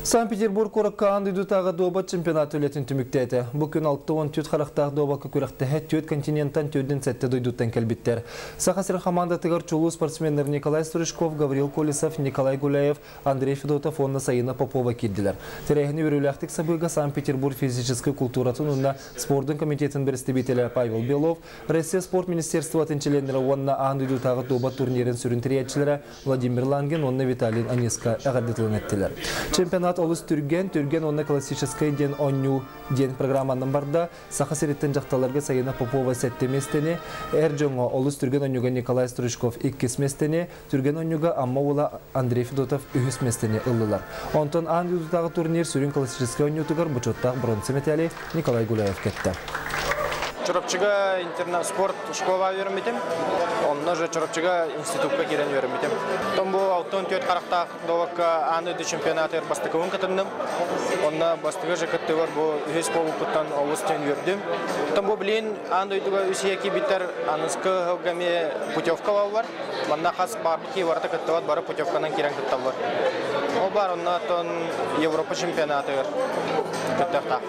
Санкт-Петербург коракка андыйду тағы доба чемпионат өлетін түміктәді. Бүкін 6-10 түт қарақтағы добақы көріқтіғі төт континенттан төдін сәтті дойдуттан кәлбіттер. Сақасыр команда тығыр чулу спортсменлер Николай Стручков, Гаврил Колесов, Николай Гуляев, Андрей Федотов, Онна Саина Попова кедділер. Терехіні өріләқтік сабыға Санкт-Петербург физический культуратын онна спорттың комитетін бірістебетелі Павел Белов, Россия спорт министерства атынчеленлері онна андыйду тағы доба турнирін сүрін тіриятчілері Владимир Ланген, онна Виталий Анеска әғаддетілін әттілер. Чемпионат олыс түрген онна классический ден оню ден программанын барда сақасыреттен жақталарға Саина Попова сәттеместені, әржоңа олыс түрген онюға Николай Стручков 2 местені, түрген онюға амма ола Андрей Федотов 3 местені ұлылар. Онтон андыйдутағы турнир сүрін классический онютығыр бұчоттақ бронза медали Николай Гуляев кетті. Чурапчыга интернат спорт школа вермитим, онна же чурапчыга институтка кирен вермитим. Том бу 6-4 каракта довакка андыйду чемпионаты бастыгын катындым. Онна бастыгы же каттылар бу үз полукуттан олустен вердим. Том бу билин андыйдуга үсияки битер аныскы гаме путевкалар бар. Манда хас барбики варта каттылар бары путевканан кирен каттылар. Ол бар онна тон Европа чемпионаты каттакта.